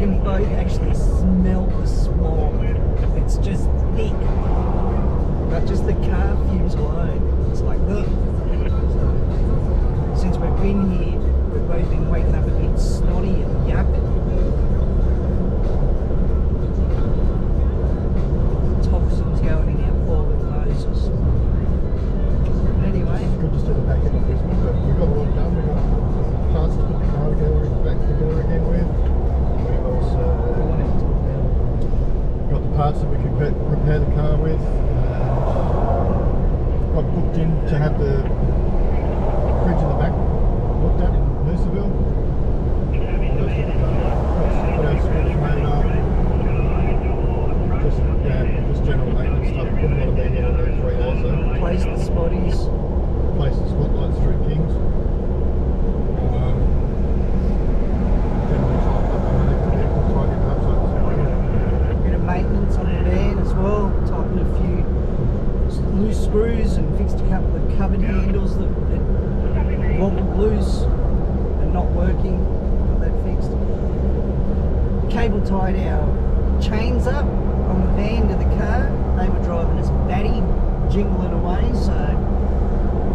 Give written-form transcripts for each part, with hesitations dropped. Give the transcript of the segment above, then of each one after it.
can both actually smell the smog. It's just thick. But just the car fumes alone, it's like, ugh. So, since we've been here, we've both been waking up a bit snotty and yuck. Toxins going in our poor little noses. But anyway. It's good to see the back end of Brisbane, but we've got a lot done. We've got parts to put the car together, back together again with. We've also got the parts that we can repair the car with. Got booked in to have the fridge in the back looked at in Noosaville. What else fridge made up? Just general maintenance stuff. Put a lot of that in over 3 days though. Replace the spotties. Replace the spotlights through Kings. Maintenance on the van as well, tightened a few loose screws and fixed a couple of cupboard handles that wobbled loose and not working. Got that fixed. Cable tied our chains up on the van to the car. They were driving us batty, jingling away, so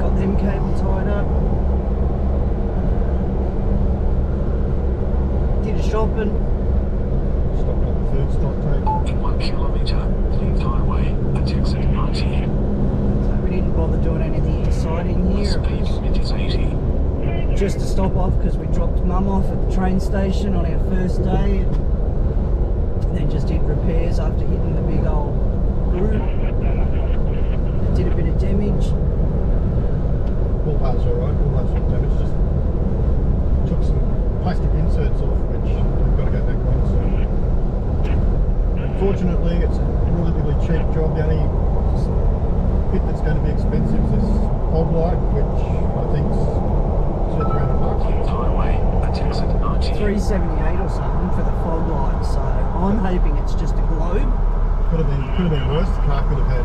got them cable tied up. Did a shopping. Stopped at the third stock take. In 1 kilometre, leave the highway at exit 90. So we didn't bother doing anything exciting here. Speed limit is 80. Just to stop off because we dropped Mum off at the train station on our first day. And then just did repairs after hitting the big old groove. Did a bit of damage. All parts alright, all parts were damaged. Just took some plastic inserts off, which we've got to go back on. So. Fortunately, it's a relatively cheap job. The only bit that's going to be expensive is this fog light, which I think is $300. Leave the highway at exit 90. $378 or something for the fog light. So I'm hoping it's just a globe. Could have been worse. The car could have had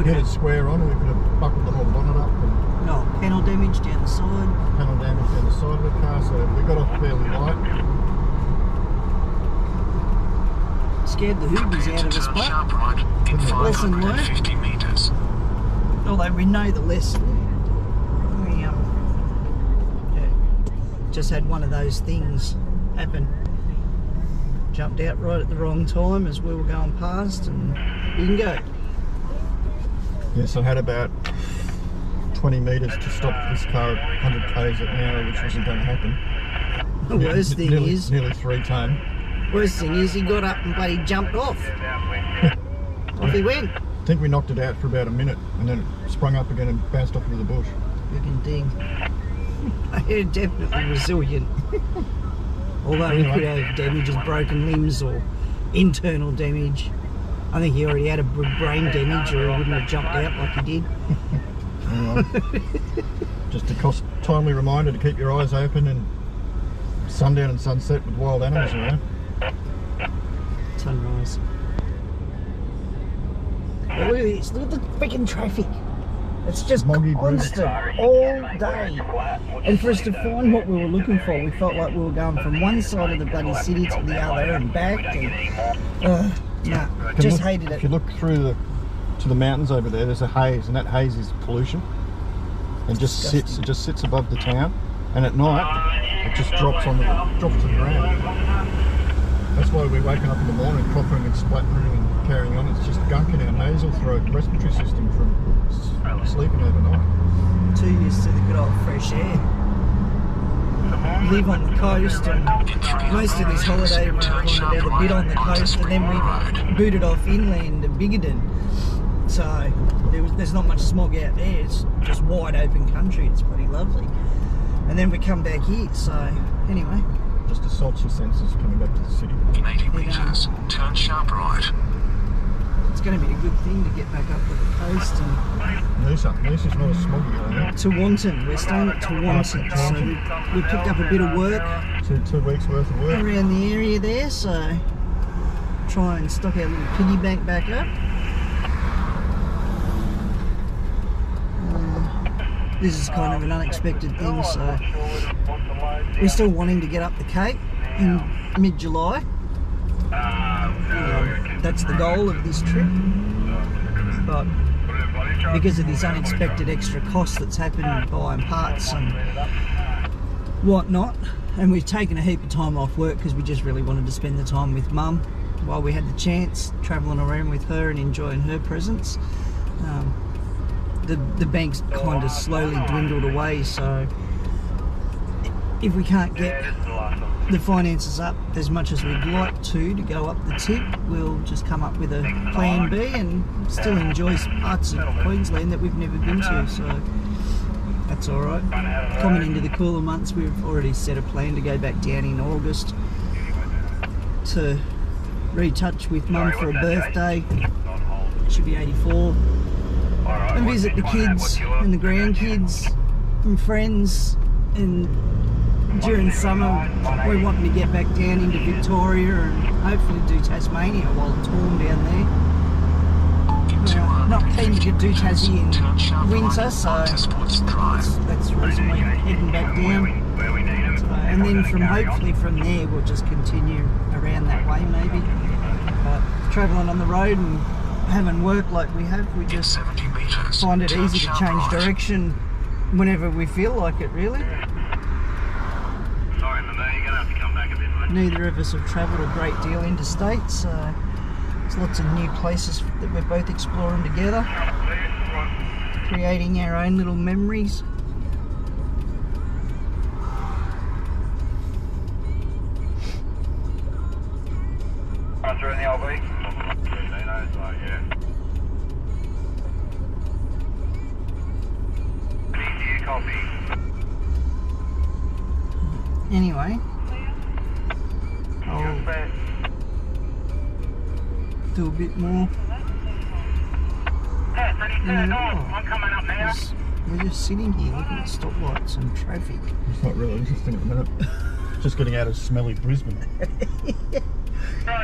hit it square on, and we could have buckled the whole bonnet up. And no, panel damage down the side. Panel damage down the side of the car, so we got off fairly light. Scared the hoobies out of us, but Sharp right in 550 metres. Although we know the lesson. We just had one of those things happen. Jumped out right at the wrong time as we were going past, and bingo. Yes, I had about 20 metres to stop this car at 100 k's an hour, which wasn't going to happen. The worst thing is... Nearly 3 ton. Worst thing is he got up and bloody jumped off. Off he went. I think we knocked it out for about a minute, and then it sprung up again and bounced off into the bush. Freaking ding. They're definitely resilient. Although he could have damage as broken limbs or internal damage. I think he already had a brain damage, or he wouldn't have jumped out like he did. Just a timely reminder to keep your eyes open and sundown and sunset with wild animals around. Sunrise. But look at this, look at the freaking traffic. It's just constant all day. And for us to find what we were looking for, we felt like we were going from one side of the bloody city to the other and back. And, nah, just hated it. If you look through to the mountains over there, there's a haze, and that haze is pollution. And it just sits above the town. And at night, it just drops to the ground. That's why we're waking up in the morning, coughing and spluttering and carrying on. It's just gunk in our nasal throat respiratory system from sleeping overnight. Too used to the good old fresh air. Live on the coast, and most of this holiday we wanted out a bit on the coast, and then we booted off inland to Brisbane. So there's not much smog out there. It's just wide open country. It's pretty lovely. And then we come back here. So anyway. Just assaults your senses coming back to the city. In 80 metres, turn sharp right. It's going to be a good thing to get back up to the coast. And Noosa's not as smoggy, area. Tewantin, we're staying at Tewantin. So we picked up a bit of work. Two weeks worth of work. Around the area there, so try and stock our little piggy bank back up. This is kind of an unexpected thing, so we're still wanting to get up the Cape. in mid-July. That's the goal of this trip. But because of this unexpected extra cost that's happened buying parts and whatnot, and we've taken a heap of time off work because we just really wanted to spend the time with Mum while we had the chance, travelling around with her and enjoying her presence. The bank's kind of slowly dwindled away, so if we can't get the finances up as much as we'd like to go up the tip, we'll just come up with a plan B and still enjoy parts of Queensland that we've never been to, so that's alright. Coming into the cooler months, we've already set a plan to go back down in August to retouch with Mum for a birthday. She'll be 84. And visit the kids and the grandkids and friends, and during summer we're wanting to get back down into Victoria and hopefully do Tasmania while it's warm down there. We're not keen to do Tassie in winter, so that's the reason we're heading back down. And then hopefully from there we'll just continue around that way maybe. But travelling on the road and having work like we have, we just find it easy to change direction whenever we feel like it, really. Neither of us have travelled a great deal interstate, so there's lots of new places that we're both exploring together, creating our own little memories. Through in the LV. Anyway, I'll do a bit more. I'm coming up now. We're just sitting here looking at stoplights and traffic. It's not really interesting at the minute. Just getting out of smelly Brisbane.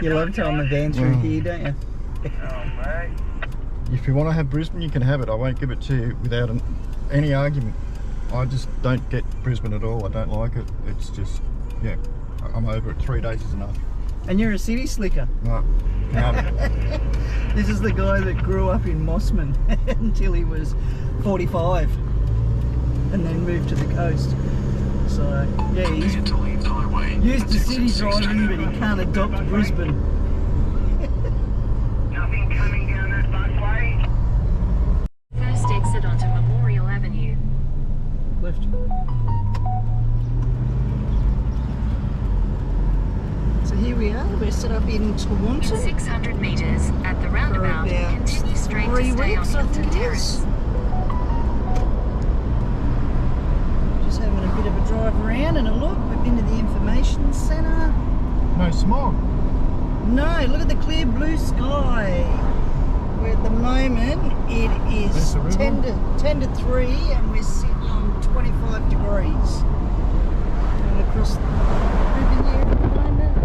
You love towing the van through here, don't you? If you want to have Brisbane, you can have it. I won't give it to you without any argument. I just don't get Brisbane at all. I don't like it. It's just, yeah, I'm over it. 3 days is enough. And you're a city slicker. No. This is the guy that grew up in Mossman until he was 45 and then moved to the coast. So, yeah, he's used to city driving, but he can't adopt Brisbane. Nothing coming down that busway. First exit onto Memorial Avenue. Left. So here we are, we're set up in Toronto. In 600 metres at the roundabout, continue straight to 3 stay on weeks, I Hilton think it Terrace. is. Just having a bit of a drive around and a look. We've been to the information centre. No smog. No, look at the clear blue sky. Where at the moment it is 10 to 3 and we're sitting on 25 degrees. Going across the river here at the moment.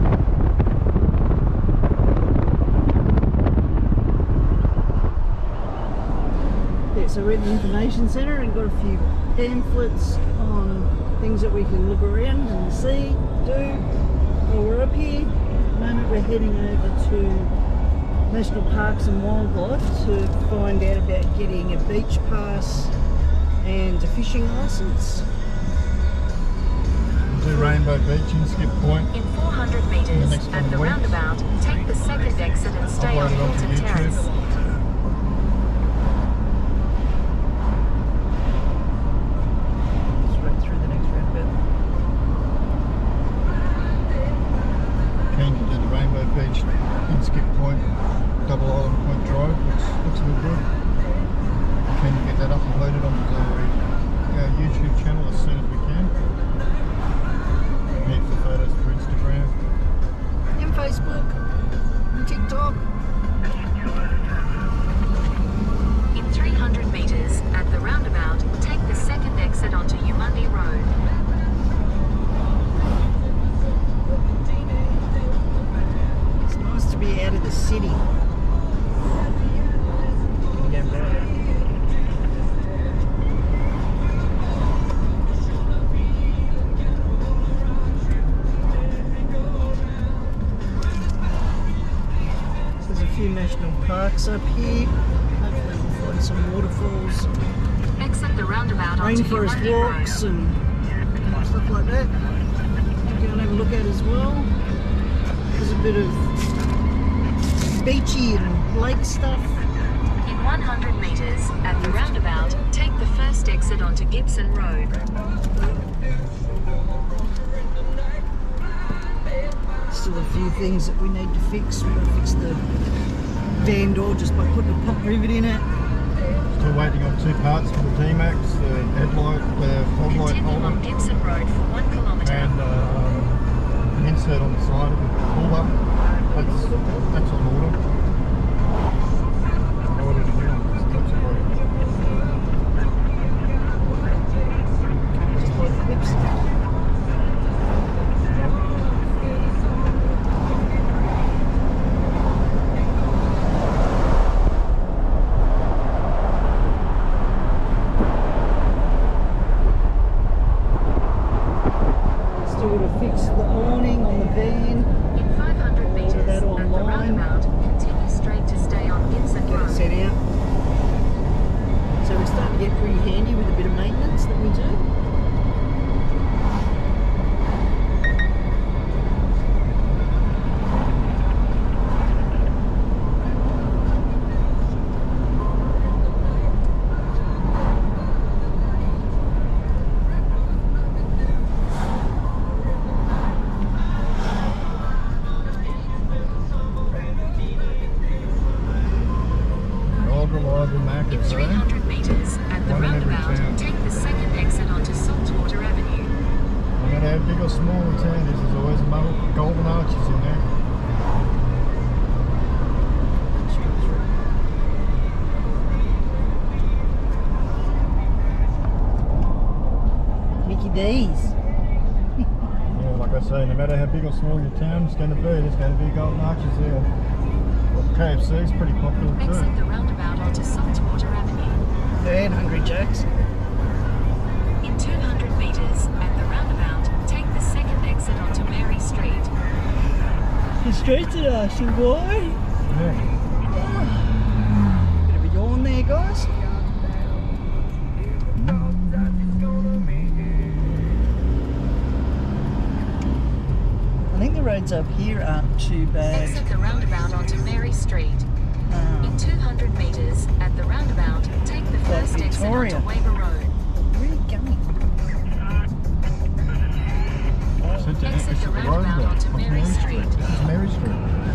Yeah, so we're at the information centre and got a few pamphlets on things that we can look around and see, do while we're up here. At the moment we're heading over to National Parks and Wildlife to find out about getting a beach pass and a fishing licence. Do Rainbow Beach in Skip Point. In 400 metres next at the couple of weeks. roundabout, take the second exit and stay on Upload it onto Hilton YouTube. Terrace. Straight through the next roundabout. Keen to do the Rainbow Beach in Skip Point, Double Island Point Drive. Looks real good. Keen to get that uploaded onto our YouTube channel as soon as we can. Need for photos for Instagram. And Facebook and TikTok. parks up here. Hopefully we'll find some waterfalls, Exit the roundabout onto rainforest European walks Road. and stuff like that. We'll go and have a look at as well. There's a bit of beachy and lake stuff. In 100 metres, at the roundabout, take the first exit onto Gibson Road. Still a few things that we need to fix. We're going to fix the van door just by putting a pop rivet in it. Still waiting on 2 parts for the D-Max, the headlight, the fog light Continue holder, on Gibson Road for 1 kilometre. and an insert on the side of the puller. That's on order. I ordered a new one. It's Just by the clips. Still got to fix the awning on the van. In 500 metres, Order that at the online. roundabout, continue straight to stay on Gibson Get it Road. set out. So we're starting to get pretty handy with a bit of maintenance that we do. old reliable In Macca's, eh? 300 metres, at the One in every roundabout, town. take the second exit onto Saltwater Avenue. No matter how big or small the town is, there's always golden arches in there. Mickey D's. Yeah, like I say, no matter how big or small your town's going to be, there's going to be golden arches there. Well, KFC's pretty popular too. Exit the roundabout onto Saltwater Avenue. And Hungry Jack's. In 200 metres, at the roundabout, take the second exit onto Mary Street. The streets are asking why. Yeah. Bit of a yawn there, guys. I think the roads up here aren't too bad. Exit the roundabout onto Mary Street. In 200 metres, at the roundabout, take the first exit Victoria. onto Weber Road. Where are you going? Said to Exit the road roundabout there. onto What's Mary Street. This is Mary Street.